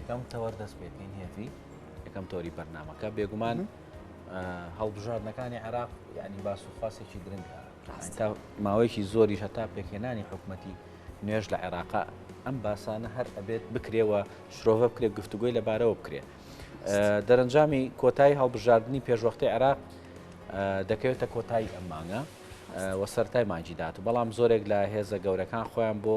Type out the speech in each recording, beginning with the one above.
یەکەم تەوەردەست پێکەین هێفی یەکەم تۆری بەرنامەکە بێگومان هەڵبژاردنەکانی عێراق یعنی باسوخواسێکی گرنگە تا ماوەیەکی زۆریش هەتا پێکهێنانی حکوومەتی نوێژ لە عێراقا ئەم باسانە هەر ئەبێت بکرێەوە شرۆڤە بکرێ گفتوگوی لەبارەوە بکرێ دەرەنجامی کۆتایی هەڵبژاردننی پێشوەختی عێراق دەکەوێتە کۆتایی ئەم مانگە وە سەرای مانجی دات و بەڵام زۆرێک لە هێزە گەورەکان خۆیان بۆ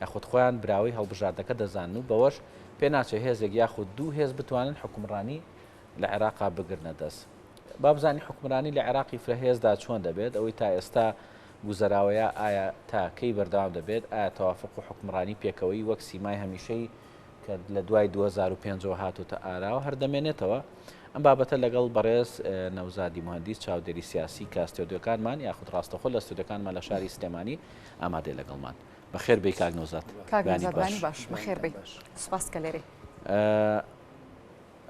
یاخود خۆیان براوی هەڵبژاردەکە دەزانن و بەوەش پێ ناچێت هێزێک یاخود دوو هێز بتوانن حکومڕانی لە عێراقا بگرنە دەست بابزانانی حکومرانی لە عێراقی فرەهێزدا چۆن دەبێت ئەوەی تا ئێستا گوزەراوەیە ئایا تاکەی بەردەوام دەبێت ئایا تەوافق و حکومڕانی پێکەوەی وەک سیمای هەمیشەی کە لە دوای 2005 هاتوتە ئاراوە هەردەمێنێتەوە ئەم بابەتە لەگەڵ بەڕێز نەوزادی مهندس چاودێری سیاسی کە استودیۆکانمان یاخود ڕاستەخۆ لە استودیۆکانمان لە شاری سلێمانی ئامادەی لەگەڵمان بەخێر بێ کاک نەوزاد باش بەخێر بێ سوپاس کە لێرێ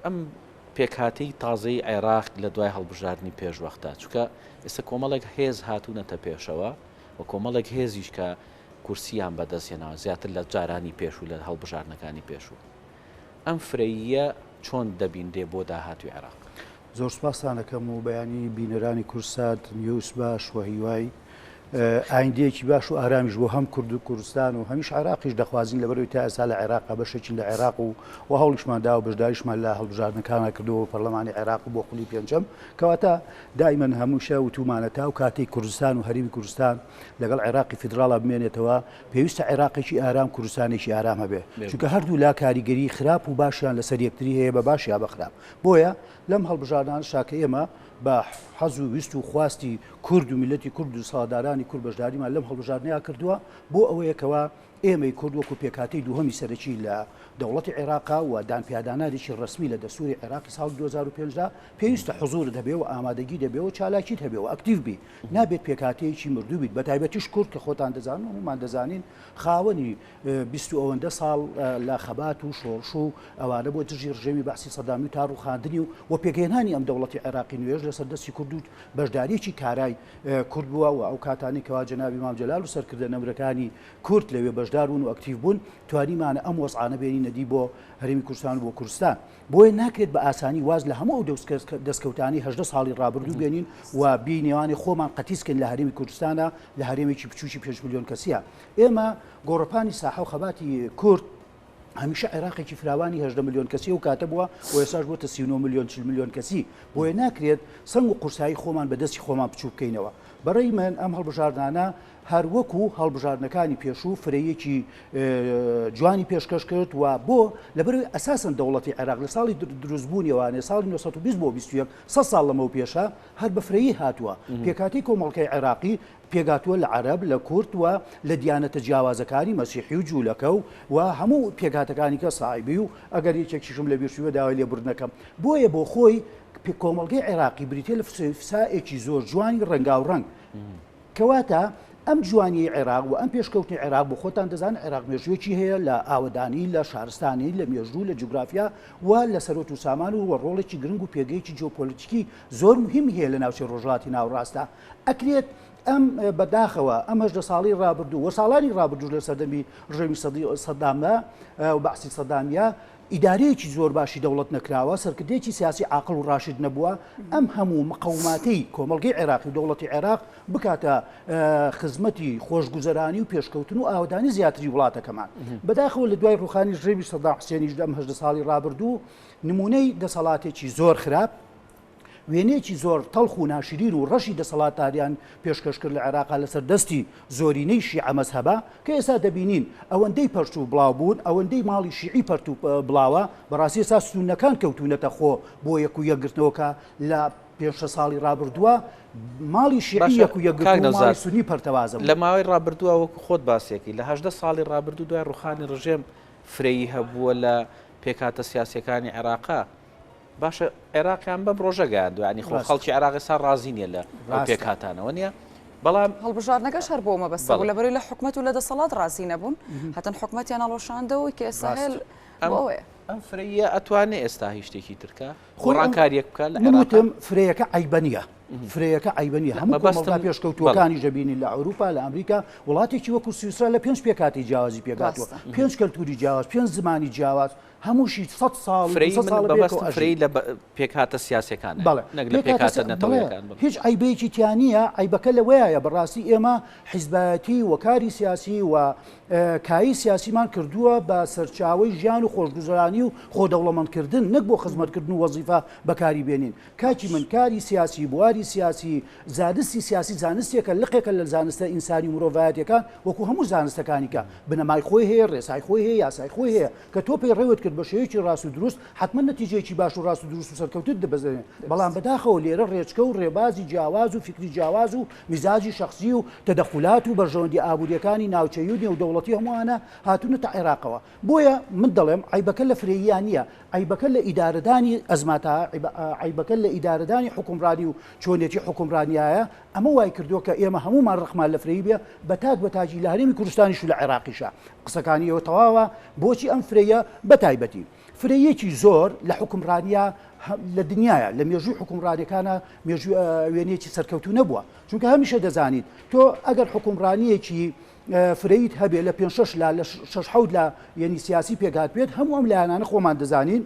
ئەم پێکهاتەی تازەی عێراق لە دوای هەڵبژاردننی پێشوەختە چونکە ئێستا کۆمەڵێک هێز هاتوونەتە پێشەوە و کۆمەڵێک هێزیش کە کورسیان بەدەستێنەوە زیاتر لە جارانی پێش و لە هەڵبژاردنەکانی پێشوو ئەم فرەیە چۆن دەبیندێ بۆ داهاتوی عێراق زۆر سپاسانەکەم و بەیانی بینەرانی کورسات نیوس باش و هیوای ئایندەیەکی باش و ئارامیش بۆ هەم کورد و کوردستان و هەمیش عێراقیش دەخوازین لەبەرەوەی تا ئێستا لە عێراقا بەشێکی لە عێراق و هەوڵیشماندا و بەشداریشمان لە هەڵبژاردنەکانە کردەوە پەرلەمانی عێراق بۆ خولی پێنجەم کەواتە دائیمەن هەمووشە وتومانەتا و کاتێک کوردستان و هەرێمی کوردستان لەگەڵ عێراقی فیدراڵا بمێنێتەوە پێویستە عێراقێکی ئارام کوردستانێکی ئارام هەبێ چونکە هەردوو لا کاریگەری خراپ و باشیان لەسەر یەکتری هەیە بە باش یا بە خراپ بۆیە لەم هەڵبژاردنان شاکە ئێمە بە حەز و ویست و خواستی کورد و میلەتی کورد و سادارانی کورد بەشداریمان لەم هەڵبژاردنەیە کردووە بۆ ئەوەیەکەوە ئێمەی کورد وەکو پێکاتەی دووهەمی سەرەکی لە دەوڵەتی عێراقا و دانپیادانانێکی ڕسمی لە دەستوری عێراقی ساڵ 2005دا پێویستە حضورت هەبێ و ئامادەگی دەبێ و چالاکیت هەبێ و ئەکتیو بی نابێت پێکاتەیەکی مردوو بیت بە تایبەتیش کورد کە خۆتان دەزانن و هەمومان دەزانین خاوەنی 20 ئەوەندە ساڵ لە خەبات و شۆڕش و ئەوانە بۆ دژی ڕژێمی بەعسی سەدامی و تاڕوخاندنی و پێگەێنانی ئەم دەوڵەتی عێراقی نوێژ لەسەر دەستی کورد و بەشداریەکی کارای کورد بووە و ئەو کاتانی کەوا جەنابی مام جەلال و سەرکردە نەمرەکانی کورد لەوێ بەشدار بوون و ئەکتیو بوون توانیمانە ئەم وەسعانە بێنینەدی بۆ هەرێمی کوردستان و بۆ کوردستان بۆیە ناکرێت بە ئاسانی واز لە هەموو دەستکەوتانی 18 ساڵی ڕابردوو بێنین و بینێوانی خۆمان قەتیسکن لە هەرێمی کوردستانە لە هەرێمێکی بچوکی 5 ملیۆن کەسیە ئێمە گۆڕەپانی ساحە و خەباتی کورد هەمیشە عێراقێکی فراوانی 18 ملیۆن کەسی و کاتە بووە و ئێساش بۆتە 39 ملیۆن 40 ملیۆن کەسی بۆیە ناکرێت سنگ و قورسایی خۆمان بەدەستی خۆمان بچوو بکەینەوە بەڕێی من ئەم هەڵبژاردنانە هەر وەکو هەڵبژاردنەکانی پێشوو فرەیەکی جوانی پێشکەش کرد و بۆ لەبەرەوەی ئەساسن دەوڵەتی عێراق لە ساڵی دروستبوونیەوانێ ساڵی 1920 بۆ 21 100 ساڵ لەمەوە پێشە هەر بە فرەیی هاتووە پێکاتی کۆمەڵگەی عێراقی پێگاتووە لە عەرەب لە کورد و لە دیانەتە جیاوازەکانی مەسیحی و جوولەکە و هەموو پێگاتەکانی کە ساحیبی و ئەگەر یەکێکیشم لە بیرشووە داوای لێبوردنەکەم بۆیە بۆ خۆی کۆمەڵگەی عێراقی بریتێ لە فسائێکی زۆر جوانی ڕەنگاوڕەنگ کەواتە ئەم جوانی عێراق و ئەم پێشکەوتنی عێراق بۆ خۆتان دەزان عێراق مێژوویەکی هەیە لە ئاوەدانی لە شارستانی لە مێژوو لە جوگرافیا و لە سەرۆت و سامان و ڕۆڵێکی گرنگ و پێگەیەکی جیۆپۆلیتیکی زۆر مهمی هەیە لە ناوچەی ڕۆژهەڵاتی ناوەڕاستە ئەکرێت ئەم بەداخەوە ئەم 18 ساڵی ڕابردوو و ساڵانی ڕابردوو لە سەردەمی ڕژێمی سەدامە و بەعسی سەدامیە ئیدارەیەکی زۆر باشی دەوڵەت نەکراوە سەرکردێکی سیاسی عاقڵ و ڕاشید نەبووە ئەم هەموو مقەوماتی کۆمەڵگەی عێراقی و دەوڵەتی عێراق بکاتە خزمەتی خۆشگوزەرانی و پێشکەوتن و ئاودانی زیاتری وڵاتەکەمان بەداخەوە لە دوای ڕوخانی ڕێوی سەدام حوسێنیش دەم 18 ساڵی ڕابردوو نمونەی دەسەڵاتێکی زۆر خراپ وێنێکی زۆر تەڵخ و ناشرین و ڕەشی دەسەڵاتداریان پێشکەش کرد لە عێراقا لەسەر دەستی زۆرینەی شیعە مەزهەبە کە ئێستا دەبینین ئەوەندەی پەرچ و بڵاو بوون ئەوەندەی ماڵی شیعی پەرت و بڵاوە بەڕاستی ئێستا سونەکان کەوتونەتە خۆ بۆ یەک و یەکگرتنەوەکە لە 5 ساڵی ڕابردووە ماڵی شیعی یەک و یەکگرتن ماڵی سونی پەرتەوازە لە ماوەی ڕابردووە وەکو خۆت باسێکی لە 18 ساڵی ڕابردوو دوای ڕوخانی ڕژێم فرەیی هەبووە لە پێکاتە سیاسیەکانی عێراقا باشە عێراقیان بەم ڕۆژە گەیاندووە ینی خۆ خەڵکی عێراقی سا ڕازی نیە لە پێکاتانەوە نییە بەڵام هەڵبژاردنەکەش هەر بۆ مەبەستە بوو لەبەرەوەی لە حکومەت و لە دەسەڵات ڕازی نەبوون هەتەن حکومەتیان ئەڵۆشاندەوە کە ئێستا هێل بۆەوەیە ئەم فرەیە ئەتوانێت ئێستا هیچ شتێکی ترکە خۆڕانکاریەک بکە لە عێراق فرەیەکە عیبەنیە فرەیەکە عیبەنیە هەموو کۆمەڵگا پێشکەوتوەکانی ژەبینی لە ئەوروپا لە ئەمریکا وڵاتێکی وەکو سویسرا لە 5 پێکاتی جیاوازی پێگاتوە 5 کەلتوری جیاواز 5 زمانی جیاواز هەمووشی 100 ساڵ بەبەست فری لە پێکهاتە سیاسەکان نەک لە پێکهاتە نەتەوەیەکان هیچ عیبەیەکی تیانە عیبەکە لەوەیە بەڕاستی ئێمە حیزبایەتی و کاری سیاسی و کایی سیاسیمان کردووە بە سەرچاوی ژیان و خۆشگوزارانی و خۆدەوڵەمەندکردن نەک بۆ خزمەتکردن و وەزیفە بەکاری بێنین کاکی من کاری سیاسی بواری سیاسی زانستی سیاسی زانستێکە لقێکە لە زانستە ئینسانی مرۆڤایەتەکان وەکو هەموو زانستەکانیکە بنەمای خۆی هەیە ڕێسای خۆی هەیە یاسای خۆی هەیە کە تۆ پێی ڕێوت کرد بە شێوەیەکی ڕاست و دروست حتمما نەتیجەیەکی باش و ڕاست و دروست و سەرکەوتت دەبەزێنێت بەڵام بەداخەوە لێرە ڕێچکە و ڕێبازی جیاواز و فکری جیاواز و میزاجی شخصی و تەدەخولات و بەرژەوەندی ئابوووریەکانی ناوچەیی و نێودەوڵەتی هەمووانە هاتوونەتە عێراقەوە بۆیە من دەڵێم عیبەکە لە فرێیان نییە عیبەکە لە ئیدارەدانی ئەزماتە عیبەکە لە ئیدارەدانی حکومڕانی و چۆنێتی حکومڕانیایە ئەمە وای کردووە کە ئێمە هەمومان ڕخمان لە فرەیی بێ بەتاک بەتاجی لە هەرێمی کوردستانیش و لە عێراقیشە قسەکانیەوە تەواوە بۆچی ئەم فرەیە بەتایبەتی فرەیەکی زۆر لە حکومڕانیە لە دنیاە لە مێژووی حکومڕانیەکانە مێژووی وێنەیەکی سەرکەوتو نەبووە چونکە هەمیشە دەزانیت تۆ ئەگەر حکومڕانیەکی فرەیت هەبێ لە 5-6 لە 6 لە یعنی سیاسی پێگات بێت هەموو ئەم لایەنانە خۆمان دەزانین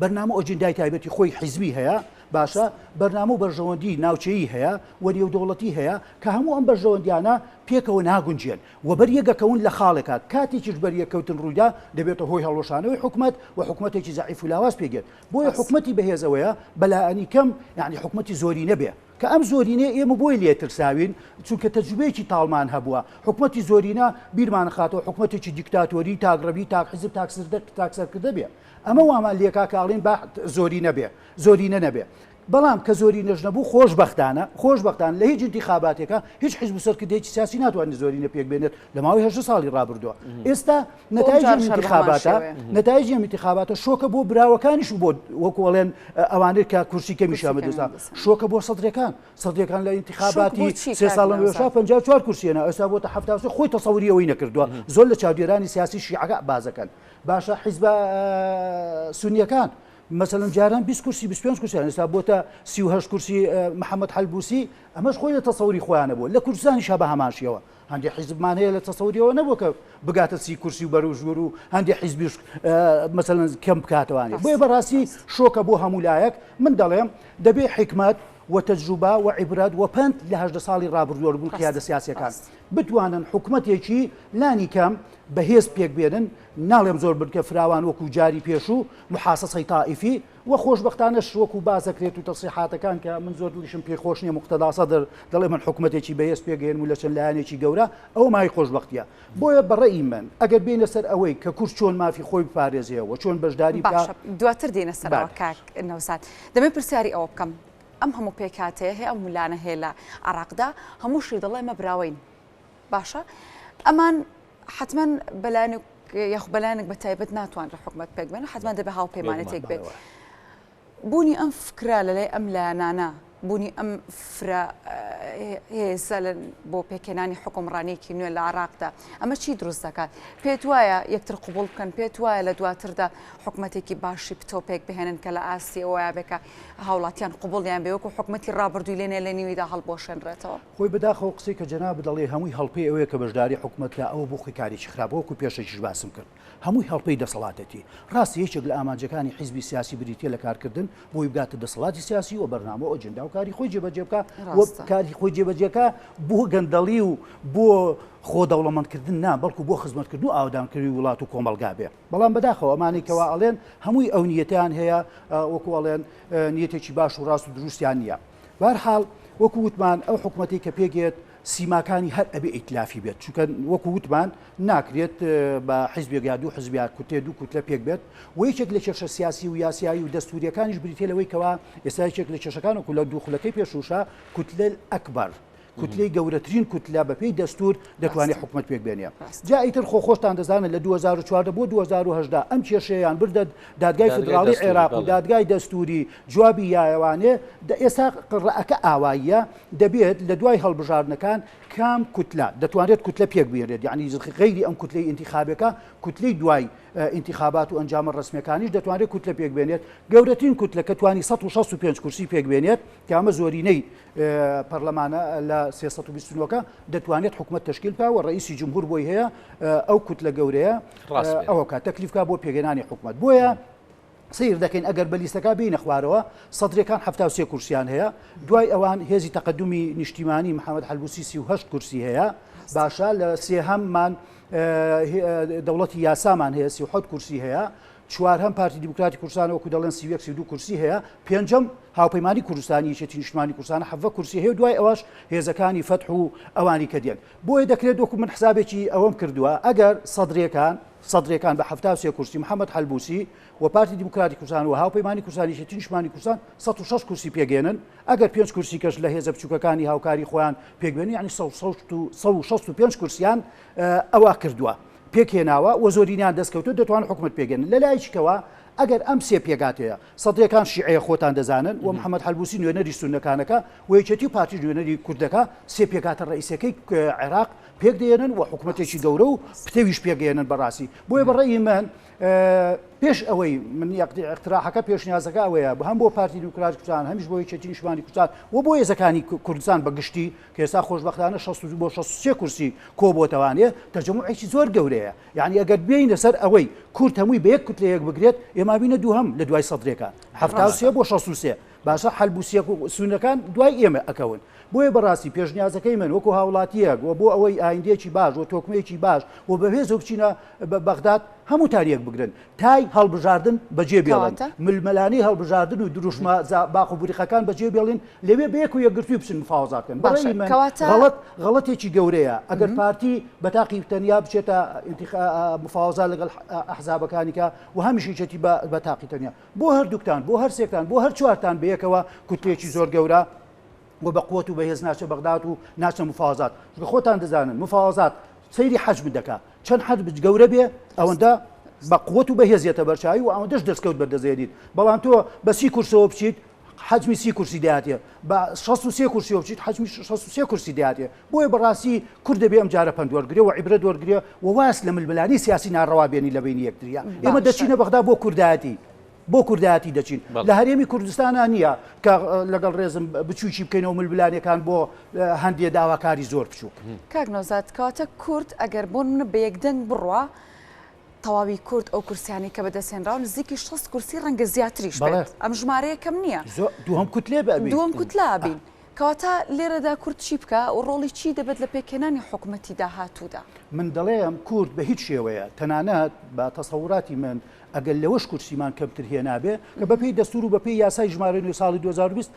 بەرنامە ئۆجندای تایبەتی خۆی حیزبی هەیە باشە بەرنامە و بەرژەوەندی ناوچەیی هەیە و نێودەوڵەتی هەیە کە هەموو ئەم بەرژەوەندیانە پێکەوە ناگونجێن و بەریەگەکەون لە خاڵێکات کاتێکیش بەریەکەوتن ڕوویدا دەبێتە هۆی هەڵۆشانەوەی حکومت و حکومەتێکی زعیف و لاواز پێگێت بۆیە حکومەتی بەهێزەوەیە بەلایەنی کەم یعنی حکومەتی زۆری نەبێ کە ئەم زۆرینە ئێمە بۆی لێترساوین چونکە تەجروبەیەکی تاڵمان هەبووە حکومەتی زۆرینە بیرمان خاتەوە حکومەتێکی دیکتاتۆری تاگڕەوی تاکحیزب تاکسەرکردە بێ ئەمە وامان لێکا کاڵین با زۆری نەبێ زۆرینە نەبێ بەڵام کە زۆری نەژ نەبوو خۆشبەختان لە هیچ انتخاباتێکە هیچ حیزب و سەرکردەیەکی سیاسی ناتوانێت زۆرینە پێک بێنێت لە ماوەی 8 ساڵی ڕابردووە ئێستا نەتایجی انتخاباتە شۆکە بۆ براوەکانیش و بۆ وەکوڵێن ئەوانەی کە کورسی کەمیشامە دەستا شۆکە بۆ سەدرەکان لە انتخاباتی 3 ساڵ 54 کورسیێنە ئێستا بۆتە 70 خۆی تەسەوریەوەی نەکردووە زۆر لە چاودێرانی سیاسی شیعەکە بازەکەن باشە حیزب سونیەکان مثلا جاران 20 کورسی 25 کورسی ئێستا بۆتە 38 کورسی محەممەد حەلبوسی ئەمەش خۆی لە تەسەوری خۆیانە بوو لە کوردستانی شە بە هەماشیەوە هەندێک حیزبمان هەیە لە تەسەوریەوە نەبوو کە بگاتە 30 کورسی و بەرەوژور و هەندێک حیزبیش مثلا کەم بکاتەوانێت بۆیە بەڕاستی شۆکە بۆ هەموو لایەک من دەڵێم دەبێ حکمت وتەجروبە و عیبرەت و پند لە 18 ساڵی ڕابردووە بوون قیادە سیاسیەکان بتوانن حکومەتێکی لانی کەم بەهێز پێک بێنن ناڵێم زۆر بکە فراوان وەکو جاری پێش و محاسەسەی تائیفی و خۆشبەختانەش وەکو بازەکرێت و تەسیحاتەکان کە من زۆر دڵیشم پێخۆش نییە مقتەدا سەدر دەڵێ من حکومەتێکی بەهێز پێگەێن و لە چەند لایەنێکی گەورە ئەو مای خۆشبەختیە بۆیە بەڕێی من ئەگەر بینە سەر ئەوەی کە کورس چۆن مافی خۆی بپارێزیەوە چۆن بەشداری بکات دواتر دێنە سەرەوە کاک نەوسات دەمێ پرسیاری ئەوە بکەم ئەم هەموو پێکاتەیە هەیە ئەم مولانە هەیە لە عێراقدا هەمووشی دەڵێ ئەمە براوین باشە ئەمان حتمما بەلایەنێک یاخ بەلایەنێک بە تایبەت ناتوان لە حکومەت پێک بێنە حتمما دەبێ هاوپەیمانێتێک بێت بوونی ئەم فکرا لەلای ئەم لایەنانە بوونی ئەم هێزە بۆ پێکێنانی حکومڕانیەکی نوێ لە عێراقدا ئەمە چی دروست دەکات پێت وایە یەکتر قوبوڵ بکەن پێت وایە لە دواتردا حکومەتێکی باشی پتۆپێک بهێنن کە لە ئاسیەوەیە بێکە هاوڵاتیان قوبوڵیان بێ وەکو حکومەتی ڕابردووی لێنێ لە نیویدا هەڵبۆشێنرێتەوە خۆی بەداخەوە قسەی کە جەناب دەڵێ هەمووی هەڵپەی ئەوەیە کە بەشداری حکومەت لە ئەوە بۆ خۆکاریی خراپ وەکو پێشەکیش باسم کرد هەمووی هەڵپەی دەسەڵاتەتی ڕاستی یەکێک لە ئامانجەکانی حیزبی سیاسی بریتە لە کارکردن بۆی بگاتە دەسەڵاتی سیاسی و بەرنامە ئۆجندا و کاری خۆی جێبەجێ بکە کاری خۆی جێبەجێکە بۆ گەندەڵی و بۆ خۆدەوڵەمەندکردن نا بەڵکو بۆ خزمەتکردن و ئاودانکردنی وڵات و کۆمەلگا بێ بەڵام بەداخەوە ئەمانەی کەوا ئەڵێن هەمووی ئەو نیەتیان هەیە وەکو ئەڵێن نیەتێکی باش و ڕاست و دروستیان نییە بەرحاڵ وەکو وتمان ئەو حکومەتی کە پێگێت سیماکانی هەر ئەبێ ئیتلافی بێت چونکە وەکو وتمان ناکرێت بە حیزبێک یا دوو حیزب کوتێ دوو کوتلە پێک بێت و یەکێک لە کێشە سیاسی و یاسایی و دەستوریەکانیش بریتێ لەوەی کەوا ئێستا یەکێک لە کێشەکان وەکو لە دوو خولەکەی پێشوشە کوتلە ئەکبەر کوتلەی گەورەترین کوتلە بەپێی دەستور دەتوانێت حکومەت پێک بێنێ جا ئیتر خۆشتان دەزانن لە 2014 بۆ 2010 ئەم کێشەیان بردە دادگای فدراڵی عێراق و دادگای دەستوری جوابی یایەوانێ ئێستا قڕەکە ئاواییە دەبێت لە دوای هەڵبژاردنەکان کام کوتلە دەتوانێت کوتلە پێک بێنێت یعنی غەیری ئەم کوتلەی انتخابەکە کوتلەی دوای انتخابات و ئەنجامە ڕسمیەکانیش دەتوانێت کوتلە پێک بێنێت گەورەترین کوتلە کە توانی 165 کورسی پێک بێنێت کە ئەمە زۆرینەی پەرلەمانە لە 329 دەتوانێت حکومت تشکیل بکە و ڕئیسی جمهور بۆی هەیە ئەو کوتلە گەورەیە ئەوە کات تەکلیف بکە بۆ پێگەێنانی حکومت بۆیە سیر دەکەین ئەگەر بە لیستەکە بینە خوارەوە سەدرەکان 73 کورسیان هەیە دوای ئەوان هێزی تەقدمی نیشتیمانی محەممەد حەلبوسی 38 کورسی هەیە باشە لە سێهەممان دەوڵەتی یاسامان هەیە 37 کورسی هەیە چوارهەم پارتی دیموکراتی کوردستان وەکو دەڵێن 32 کورسی هەیە پێنجەم هاوپەیمانی کوردستانی یەکێتی نیشتیمانی کوردستان 7 کورسی هەیە دوای ئەوەش هێزەکانی فەتح و ئەوانی کە دێن بۆیە دەکرێت وەکو من حسابێکی ئەوەم کردووە ئەگەر سەدرەکان بە 73 کورسی محەممەد حەلبوسی و پارتی دیموکراتی کوردستان و هاوپەیمانی کوردستانی یەکێتی نیشتیمانی کوردستان 106 کورسی پێگەێنن ئەگەر 5 کورسی کەش لە هێزە بچووکەکانی هاوکاری خۆیان پێگوێنی یعنی 165 کورسیان ئەوە کردووە پێکهێناوە و زۆرینیان دەستکەوتو دەتوان حکومت پێگەن لە لایشکەوە ئەگەر ئەم سێ پێگاتەیە سەدرەکان شیعەیە خۆتان دەزانن و محەممەد حەلبوسی نوێنەری سونەکانەکە و یەکێتی و پارتی نوێنەری کوردەکە سێ پێگاتە ڕئیسەکەی عێراق پێک دێنن و حکومەتێکی گەورە و پتەویش پێگەێنن بەڕاستی بۆیە بەڕێی من پێش ئەوەی من اقتراحەکە پێشنیازەکە ئەوەیە هەم بۆ پارتی دیموکراتی کوردستان هەمیش بۆ یەکێتی نیشتیمانی کوردستان و بۆ هێزەکانی کوردستان بەگشتی کە ئێستا خۆشبەختانە 63 کورسی کۆ بۆتەوانێ تەرجەموعێکی زۆر گەورەیە یعنی ئەگەر بێینە سەر ئەوەی کورد هەمووی بە یەک کوتلەیەک بگرێت ئێمە بینە دووهەم لە دوای سەدرەکان 73 بۆ 63 باشە حەلبوسیە سونەکان دوای ئێمە ئەکەون بۆیە بەڕاستی پێشنیازەکەی من وەکو هاوڵاتیەک و بۆ ئەوەی ئایندێکی باش و تۆکمەیەکی باش و بەهێز و بچینە بەغداد هەموو تاریەک بگرن تای هەڵبژاردن بەجێ بێڵن ململانی هەڵبژاردن و دروشمە باخ و بوریخەکان بەجێ بێڵین لەوێ بەیەک و یەکگرتووی بچن مفاوەزاتکەن بەڕێی من غەڵەتێکی گەورەیە ئەگەر پارتی بەتاقی تەنیا بچێتە مفاوەزات لەگەڵ ئەحزابەکانیکە و هەمیشیچێتی بەتاقی تەنیا بۆ هەردووکتان بۆ هەر سێکتان بۆ هەر چوارتان بەیەکەوە کوتلێکی زۆر گەورە و بە قووەت و بەهێز ناچە بەغداد و ناچە مفاوەزات خۆتان دەزانن مفاوەزات سەیری حەجم دەکات چەند حەجم گەورە بێ ئەوەندە بە قووەت و بەهێزیەتە بەرچاوی و ئەوەندەش دەستکەوت بەردەزێنیت بەڵام تۆ بە 30 کورسەوە بچیت حەجمی 30 کورسی داهاتێ بە 63 کورسیەوە بچیت حەجمی 63 کورسی داهاتێ بۆیە بەڕاستی کورد دەبێ ئەم جارە پند وەرگرێ و عیبرەت وەرگرێ و واس لە ململانی سیاسی ناڕەوا بێنی لە بینی یەکتریا ئێمە دەچینە بەغدا بۆ کوردایەتی بۆ کوردایەتی دەچین لە هەرێمی کوردستانە نییە کە لەگەڵ ڕێزم بچوکی بکەینەوە ململانیەکان بۆ هەندێک داواکاری زۆر بچووک کاک نەوزاد کەواتە کورد ئەگەر بۆن منە بە یەکدەنگ بڕوا تەواوی کورد ئەو کورسیانی کە بەدەستێنراون نزیکی 60 کورسی ڕەنگە زیاتریش بێت ئەم ژمارەیە کەم نییە دووهەم کوتلێ بێت دووەم کوتلا بین کەواتە لێرەدا کورد چی بکە و ڕۆڵی چی دەبێت لە پێکهێنانی حکوومەتی داهاتوودا من دەڵێم کورد بە هیچ شێوەیە تەنانەت بە تەسەوراتی من ئەگەر لەوەش کورسیمان کەمتر هێنابێ کە بەپێی دەستور و بەپێی یاسای ژمارە نوێ ساڵی 2020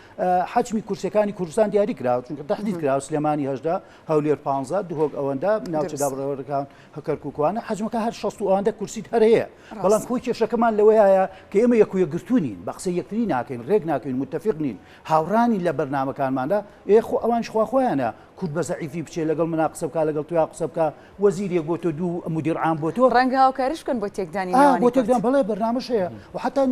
حجمی کورسەکانی کوردستان دیاری کراوە چونکە تەحدید کراوە سلێمانی هەژدا هەولێر 15 دوهۆک ئەوەندە ناوچە دابڕەوەەکان هەکەرکووکوانە حجمەکە هەر 60 ئەوەندە کورسیت هەرەیە بەڵام خۆی کێشەکەمان لەوەیە کە ئێمە یەکویەگرتوونین بە قسەی یەکتری ناکەین ڕێک ناکەین متتەفق نین هاوڕانی لە بەرنامەکانماندا خۆ ئەوان خۆیانە کورد بە زەعیفی بچێت لەگەڵ منا قسە بکە لەگەڵ تویا قسە بکە وەزیرێک بۆ تۆ دوو مدیر عام بۆ تۆ ڕەنگە هاوکاریش بکەن بۆ تێکدانی بۆ تێکدان بەڵێ بەرنامەش هەیە و حتا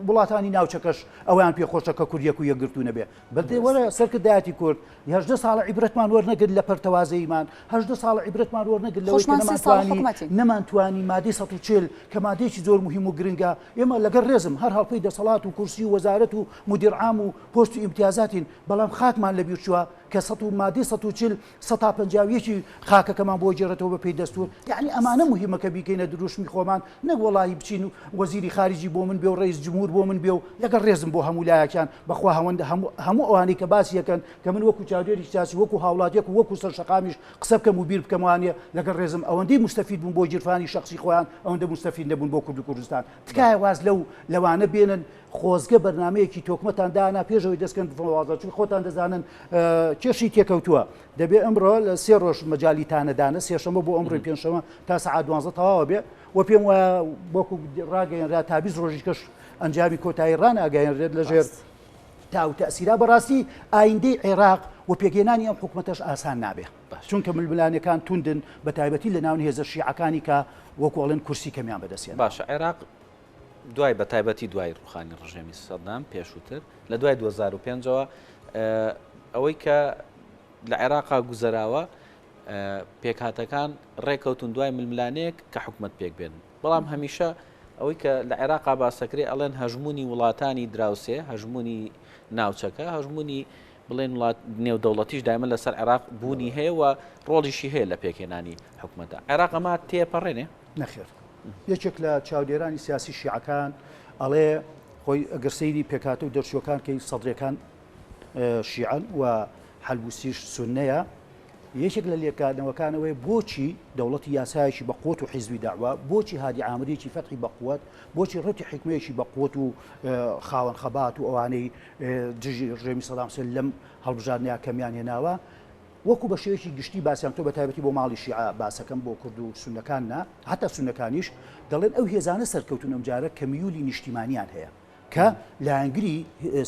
وڵاتانی ناوچەکەش ئەویان پێخۆشە کە کوردیەک و یەکگرتو نەبێ بەڵێ وەرە سەرکردایەتی کورد 18 ساڵە عیبرەتمان وەرنەگرت لە پەرتەوازەیمان 18 ساڵە عیبرەتمان وەرنەگرت لەوەی نەمانتوانی مادەی 140 کە مادەیەکی زۆر مهم و گرنگە ئێمە لەگەڵ ڕێزم هەر هەڵپەی دەسەڵات و کورسی و وەزارەت و مدیر عام و پۆست و ئیمتیازاتین بەڵام خاکمان لەبیر چووە کە مادەی 140 150 خاکەکەمان بۆ جێڕێتەوە بە پێی دەستور یعنی ئەمانە مهمە کە بیکەینە دروشمی خۆمان نەک وەڵی بچین و وەزیری خارجی بۆ من بێ و ڕئیس جمهور بۆ من بێ و لەگەڵ ڕێزم بۆ هەموو لایەکیان بەخوا هەوەندە هەموو ئەوانەی کە باسی یەکەن کە من وەکو چاودێری سیاسی وەکو هاوڵاتیەک و وەکو سەرشەقامیش قسە بکەم و بیر بکەم وانە لەگەڵ ڕێزم ئەوەندەی مستەفید بوون بۆ جیرفانی شخصی خۆیان ئەوەندە مستەفید نەبوون بۆ کورد و کوردستان تکایە واز لەوانە بێنن خۆزگە بەرنمەیەکی تۆکمەتان دانا پێشەوەی دەستکەن بفڵوازە چون خۆتان دەزانن کێشی تێکەوتووە دەبێ ئەمڕۆ لە 3 ڕۆژ مەجالیتانەدانە سێشەمە بۆ ئەمڕۆی پێنجشەمە تا سەعات 12 تەواوە بێ و پێم وایە بۆکو ڕاگەیەنرا تا 20 ڕۆژی کەش ئەنجامی کۆتایی ڕاناگەیەنرێت لەژێر تا و تەسیرا بەڕاستی ئایندەی عێراق و پێگەێنانی ئەم حکوومەتەش ئاسان نابێ چونکە ململانەکان توندن بە تایبەتی لە ناون هێزە شیعەکانی کە وەکوڵن کورسی کەمیان بەدەستێن باشە عێراق دوای بە تایبەتی دوای ڕوخانی ڕژێمی سەدام پێشووتر لە دوای 2005ەوە ئەوەی کە لە عێراقا گوزەراوە پێکهاتەکان ڕێکەوتون دوای ململانەیەک کە حکومت پێک بێن بەڵام هەمیشە ئەوەی کە لە عێراقا باسەکرێ ئەڵێن هەژمونی وڵاتانی دراوسێ هەژمونی ناوچەکە هەژمونی بڵێن وڵات نێودەوڵەتیش دایمە لەسەر عێراق بوونی هەیە و ڕۆڵیشی هەیە لە پێکهێنانی حکوومەتە. عێراق ئەمە تێپەڕێنێ؟ نەخێر. یەکێک لە چاودێرانی سیاسی شیعەکان ئەڵێ خۆی ئەگەر سەیری پێکاتە و دەرچووەکان کەی سەدرەکان شیعەن و حەلبوسیش سونەیە. یەکێک لە لێکاتنەوەکانەوەی بۆچی دەوڵەتی یاسایەکی بە قووت و حیزبی داوا، بۆچی هادی عامریەکی فەتحی بە قووت، بۆچی ڕەتی حکمەیەکی بە قووت و خاوەن خەبات و ئەوانەی دژی ڕێمی سەدام حوسێن لەم هەڵبژاردنەیە کەمیان هێناوە، وەکو بە شێوەیەکی گشتی باسییان تۆ بە تایبەتی بۆ ماڵی شیعە باسەکەم بۆ کورد و سونەکاننا، هەتا سونەکانیش دەڵێن ئەو هێزانە سەرکەوتون ئەمجارە کە میولی نیشتیمانیان هەیە کە لایەنگری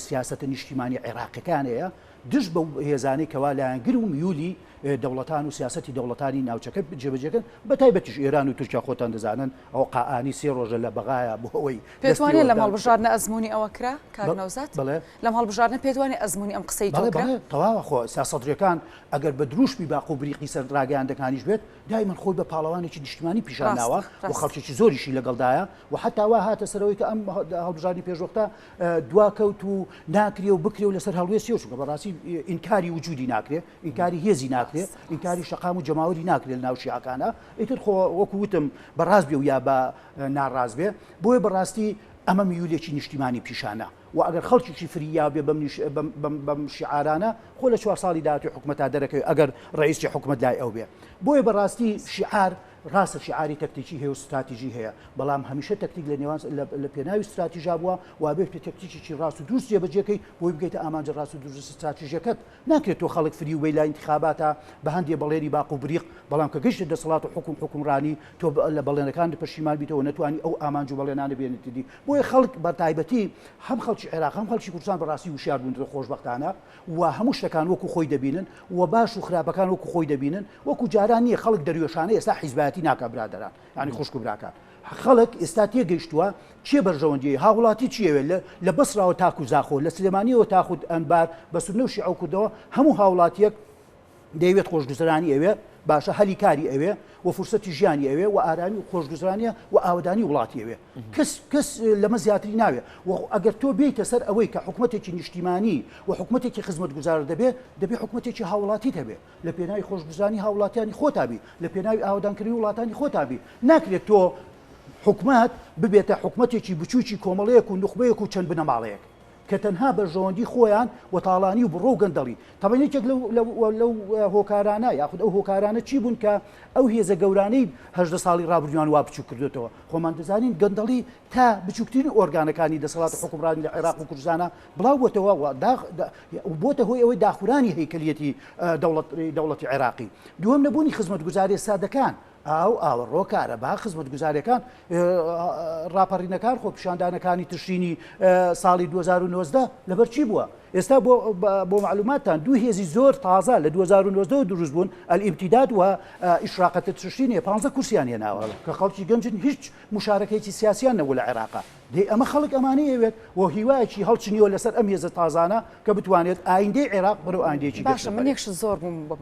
سیاسەتە نیشتیمانی عێراقیەکان هەیە، دش بە هێزانەی کەوا لایەنگر و میولی دەوڵەتان و سیاسەتی دەوڵەتانی ناوچەکە جێبەجێکن بە تایبەتیش ئێران و تورکیا خۆتان دەزانن ئەو قائانی سێ ڕۆژە لە بەغایە بۆ ئەوەی پێتوانێت لەم هەڵبژاردنە ئەزمموی ئەوە کرا کارنەوزات بڵێ لەم هەڵبژاردنە پێتوانێت ئەزمموی ئەم قسەی تۆکرا تەواوە خۆ سیاسەتریەکان ئەگەر بە دروشمی باق و بریقی سەر ڕاگەیاندەکانیش بێت دایمەن خۆی بە پاڵەوانێکی نیشتیمانی پیشانناوە و خەڵکێکی زۆریشی لەگەڵدایە و حتاوا هاتە سەرەوەی کە ئەم هەڵبژاردننی پێشوەختە دواکەوت و ناکرێ و بکرێ و لەسەر هەڵوێستی چونکە بەڕاستی ئینکاری وجودی ناکرێ، ئینکاری هێزی ناکرێ، ئینکاری شەقام و جەماوەری ناکرێت لە ناو شیعەکانە، ئیتر خۆ وەکو وتم بەڕاست بێ و یا بە ناڕاست بێ، بۆیە بەڕاستی ئەمە میولێکی نیشتیمانی پیشانە و ئەگەر خەڵکیی فریا بێ بەم شیعارانە خۆ لە 4 ساڵی داهاتوی حکومەتا دەرەکەوێت ئەگەر ڕئیسی حکومەت لای ئەو بێ. بۆیە بەڕاستی شیعار ڕاستە شیعاری تەکتیکی هەیە و استراتیژی هەیە، بەڵام هەمیشە تەکتیک لە نێوان لە پێناوی استراتیژا بووە و بێت تەکتیکی ڕاست و دروست جێبەجێکەی بۆی بگەیتە ئامانجە ڕاست و دروست استراتیژیەکەت. ناکرێت تۆ خەڵک فری و بەی لای انتخاباتە بە هەندێک بەڵێنی باق و بریق، بەڵام کە گەشتە دەسەڵات و حکومڕانی تۆ لە بەڵێنەکان پەشیمان بیتەوە نەتوانی ئەو ئامانج و بەڵێنانە بێنێتی دی. بۆیە خەڵک بە تایبەتی هەم خەڵکی عێراق هەم خەڵکی کوردستان بەڕاستی وشیار بوون خۆشبەختانە و هەموو شتەکان وەکو خۆی دەبینن و باش و خراپەکان وەکو خۆی دەبینن، وەکو جاران نییە خەڵک دەریۆشانە ئێستا حیزبایەتی ناکە برادەران، ینی خوشک و براکان. خەڵک ئێستا تێگەیشتووە چێ بەرژەوەندی هاوڵاتی چیەوێت لە بەسراوە تاکو زاخۆ لە سلێمانیەوە تاخود ئەنبار بە سونە و شیعە و کوردەوە هەموو هاوڵاتیەک دەیەوێت خۆشگوزەرانی ئەوێ باشە هەلی کاری ئەوێ و فرسەتی ژیانی ئەوێ و ئارامی و خۆشگوزرانیە و ئاودانی وڵاتی ئەوێ کەس لەمە زیاتری ناوێ و ئەگەر تۆ بێیتە سەر ئەوەی کە حکوومەتێکی نیشتیمانی و حکوومەتێکی خزمەتگوزار دەبێ حکوومەتێکی هاوڵاتی هەبێ لە پێناوی خۆشگوزانی هاوڵاتیانی خۆتابی لە پێناوی ئاودانکردنی وڵاتانی خۆتابی. ناکرێت تۆ حکوومەت ببێتە حکوومەتێکی بچووکی کۆمەڵەیەک و نوخبەیەک و چەند بنەماڵەیەک کە تەنها بەرژەوەندی خۆیان و تاڵانی و بڕۆ و گەندەڵی. تەبەنێکێک لەو هۆکارانە یاخود ئەو هۆکارانە چی بوون کە ئەو هێزە گەورانەی 18 ساڵی ڕابردویان وا بچوو کردێتەوە. خۆمان دەزانین گەندەڵی تا بچووکترین ئۆرگانەکانی دەسەڵات حکومڕانی لە عێراق و کوردستانە بڵاو بۆتەوە بۆتە هۆی ئەوەی داخورانی هەیکەلیەتی دەوڵەتی عێراقی. دووەم نەبوونی خزمەتگوزاری سادەکان ئاو ئاوەڕۆ کارەبا خزمەتگوزارەکان ڕاپەڕینەکان خۆ پیشاندانەکانی تشرینی ساڵی 2019 لەبەر چی بووە؟ ئێستا بۆ معلوماتان دوو هێزی زۆر تازە لە 2019 دروست بوون ئەلئیبتیداد و ئیشراقەتە تشرینیە 15 کورسیان هێناوە کە خەڵکی گەنجن هیچ مشارەکەیەکی سیاسیان نەبوو لە عێراقا. دەی ئەمە خەڵک ئەمانەی ئەوێت و هیوایەکی هەڵچنیەوە لەسەر ئەم هێزە تازانە کە بتوانێت ئایندەی عێراق بەرەو ئایندەیەکی باشە. من یەکش زۆر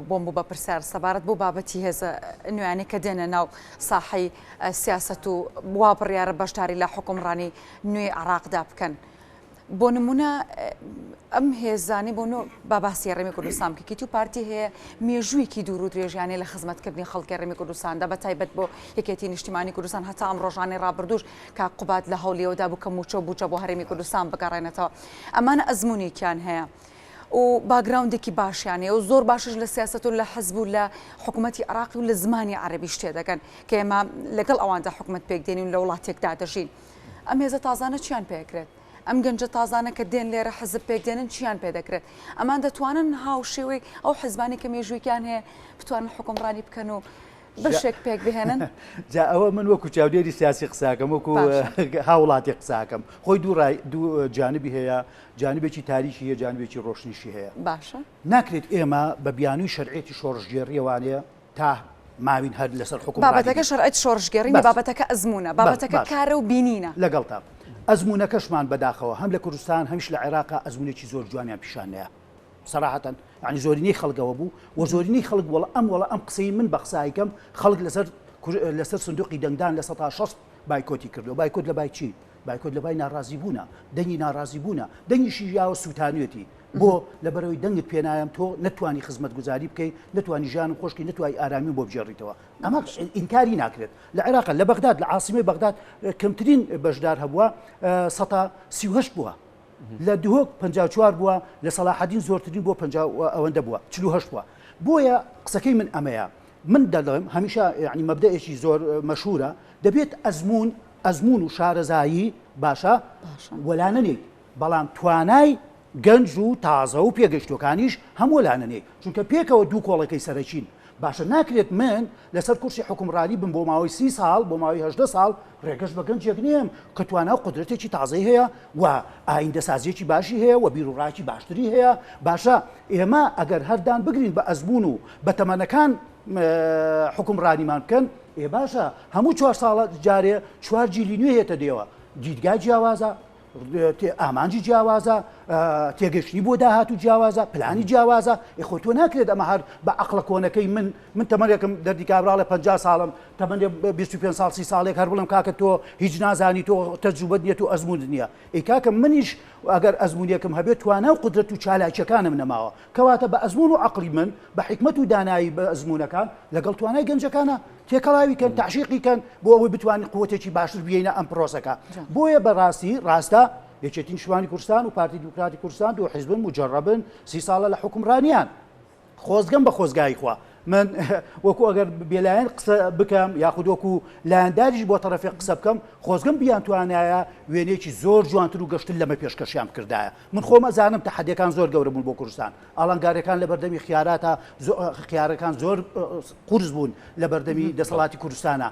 بۆم بوو بە پرسیار سەبارەت بۆ بابەتی هێزە نوێیانەی کە دێنە ناو ساحەی سیاسەت و وا بڕیارە بەشداری لە حکومڕانی نوێی عێراقدا بکەن. بۆ نمونە ئەم هێزانی بۆ باسی ڕێمی کوردستان بکەیت و پارتی هەیە مێژوویەکی دوور و درێژیانی لە خزمەتکردنی خەڵکی ڕێمی کوردستاندا بە تایبەت بۆ یەکێتی نیشتیمانی کوردستان هەتا ئەم ڕۆژانی ڕابردوش کە قوبات لە هەوڵیەوەدا بوو کە موچە بووچە بۆ هەرێمی کوردستان بگەڕێنێتەوە. ئەمانە ئەزمموونێکیان هەیە و باگراوندێکی باشیانەیە و زۆر باشش لە سیاست و لە حەزب و لە حکوومەتی عێراقی و لە زمانی عەرەبی شتێ دەکەن کە ئێمە لەگەڵ ئەواندا حکوومەت پێکدێنین و لە وڵاتێکدا دەژین. ئەم هێزە تازانە چیان پێکرێت؟ ئەم گەنجە تازانە کە دێن لێرە حەزب پێکدێنن چیان پێ دەکرێت؟ ئەمان دەتوانن هاوشێوەی ئەو حیزبانی کە مێژووییان هەیە بتوانن حکومڕانی بکەن و بەشێک پێک بهێنن؟ جا ئەوە من وەکو چاودێری سیاسی قساکەم وەکو هاوڵاتی قساکەم خۆی دوو جانبی هەیە، جانبێکی تاریکی هەیە، جانبێکی ڕۆشنیشی هەیە. باشە ناکرێت ئێمە بە بیانووی شەرعێتی شۆڕژگێڕیەوانەیە تا ماوین هەر لەسەر حکومڕانی بابەتەکە شەرعێت شۆڕژگێڕی بابەتەکە ئەزمموونە بابەتەکە کارە و بینینە لەگەڵ تا ئەزمموونەکەشمان بەداخەوە هەم لە کوردستان هەمیش لە عێراقا ئەزمموونێکی زۆر جوانیان پیشانەیە سەراحەتەن ینی زۆرینەی خەڵکەوە بوو و زۆرینەی خەڵک وەڵە ئەم قسەی من بە قسایکەم خەڵک لەسەر سندوقی دەنگدان لە 16 بایکۆتی کردو. بایکۆت لە بای چی؟ بایکۆت لە بای ناڕازی بوونە دەنگی ناڕازی بوونە دەنگیشی یاوە سووتانوێتی بۆ لەبەرەوەی دەنگت پێنایم تۆ نتوانی خزمەت گوزاری بکەیت نتوانی ژیان خۆشکی نتوانی ئارامی بۆ بجێڕیتەوە ئەمە ئینکاری ناکرێت لە عێراق لە بەغداد لە عاصمەی بەغداد کەمترین بەشدار هەبووە 138 بووە لە دووهۆک 54 بووە لە سەلاحەدین زۆرترین بۆ 50 ئەوەندە بووە 48 بووە بۆیە قسەکەی من ئەمەیە من دەڵێم هەمیشە یعنی مەبدەئێکی زۆر مەشهورە دەبێت ئەزمون و شارەزایی باشە وەلانەنێک بەڵام توانای گەنج و تازە و پێگەشتەکانیش هەموو وەلانەنێک چونکە پێکەوە دوو کۆڵەکەی سەرەکین باشە ناکرێت من لەسەر کورسی حکومڕانی بم بۆ ماوەی 30 ساڵ بۆ ماوەی 18 ساڵ ڕێگەش بە گەنجێک نیم کە توانە و قدرەتێکی تازەی هەیە و ئایندەسازیێکی باشی هەیە و بیرروڕاکی باشتری هەیە باشە ئێمە ئەگەر هەردان بگرین بە ئەزمون و بە تەمەنەکان حکومڕانیمان بکەن باشە هەموو 4 ساڵە جارێ 4 جیلی نوێ هێتە دێوە دیدگای جیاوازە ئامانجی جیاوازە تێگەشتی بۆ داهات و جیاوازە پلانی جیاوازە خۆ تۆ ناکرێت ئەمە هەر بە عەقڵە کۆنەکەی من تەمەنێکم دەردی کابرا لە 50 ساڵم تەمەنێ 25 ساڵ 30 ساڵێک هەر بڵم کاکە تۆ هیچ نازانی تۆ تەجروبەت نییە و ئەزمون نییە ئەی کاکە منیش ئەگەر ئەزمونیەکەم هەبێت توانە و قدرەت و چالاکیەکانم نەماوە کەواتە بە ئەزمون و عەقڵی من بە حکمت و دانایی بە ئەزمونەکان لەگەڵ توانای گەنجەکانە تێکەڵاوی کەن تەعشیقی کەن بۆ ئەوەی بتوانین قووەتێکی باشتر بێنە ئەم پرۆسەکە بۆیە بەڕاستی ڕاستە یەکێتین شوانی کوردستان و پارتی دیموکراتی کوردستان دو حیزبن مجربن 30 ساڵە لە حکومڕانیان خۆزگەم بە خۆزگای خوا من وەکو ئەگەر بێلایەن قسە بکەم یاخود وەکو لایەنداریش بۆ تەرەفێک قسە بکەم خۆزگەم بیان توانایە وێنەیەکی زۆر جوانتر و گەشتن لەمە پێشکەشیان کردایە من خۆم ئەزانم تەحەدیەکان زۆر گەورە بوون بۆ کوردستان ئاڵنگارەکان لە بەردەمی خیاراتە خیارەکان زۆر قورس بوون لە بەردەمی دەسەڵاتی کوردستانە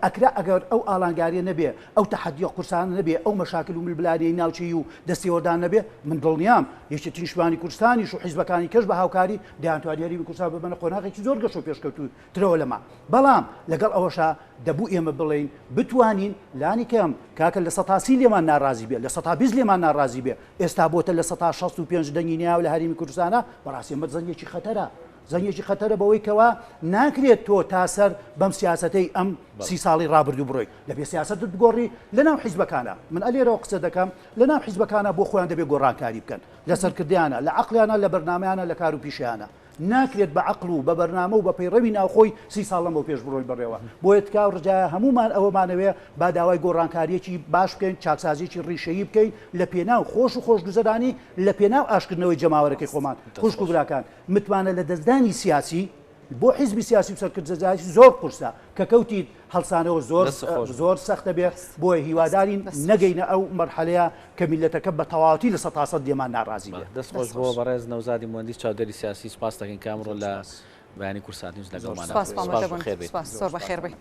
ئەکرا ئەگەر ئەو ئاڵنگاریە نەبێ ئەو تەحەدیە قورسانە نەبێ ئەو مەشاکل و ملبلانەی ناوچەی و دەستێوەدان نەبێ من دڵنیام یەکێترین شوانی کوردستانیش و حیزبەکانی کەش بە هاوکاری دەیانتوانی هەرێمی کوردستان ببەنە قۆناغێکی زۆر گەشت و پێشکەوتوو ترەوە لەما بەڵام لەگەڵ ئەوەشە دەبوو ئێمە بڵین بتوانین لانی کەم کاکە لە 130 لێمان ناڕازی بێ لە 120 لێمان ناڕازی بێ ئێستا بۆتە لە 165 دەنگی نیا و لە هەرێمی کوردستانە بەڕاستی ئەمە زەنگێکی خەتەرە زەنگێکی خەتەرە بەوەی کەوا ناکرێت تۆ تاسەر بەم سیاسەتەی ئەم 30 ساڵی ڕابردوو بڕۆی لەبێ سیاسەتت بگۆڕی لەناو حیزبەکانە من ئەلێرەوە قسە دەکەم لەناو حیزبەکانە بۆ خۆیان دەبێت گۆڕانکاری بکەن لە سەرکردیانە لە عەقلیانە لە بەرنامەیانە لە کار و پیشیانە ناکرێت بە عەقڵ و بە بەرنامە و بە پەیڕەوی ناوخۆی 30 ساڵ لەمەوە پێش بڕۆی بڕێەوە بۆیە تکاو ڕجایە هەمومان ئەوەمانەوێ با داوای گۆڕانکاریەکی باش بکەین چاکسازیی ڕیشەیی بکەین لە پێناو خۆش و خۆشگوزەرانی لە پێناو ئاشکردنەوەی جەماوەرەکەی خۆمان خوشک و براکان متوانە لە دەستدانی سیاسی بۆ حیزبی سیاسی و سەرکردەجاری زۆر قورسە کە کەوتید هەڵسانەوە زۆر سەختە بێت بۆیە هیوادارین نەگەینە ئەو مەرحەلەیە کە میلەتەکە بە تەواوەتی لە 100% دێمان ناڕازی بێت دەستخۆش بۆ بەڕێز نەوزادی مهندس چاودێری سیاسی سپاس دەکەین کامڕۆ لە بەیانی کورسات نیوز لەگەڵمان سپاس بەخێر بێت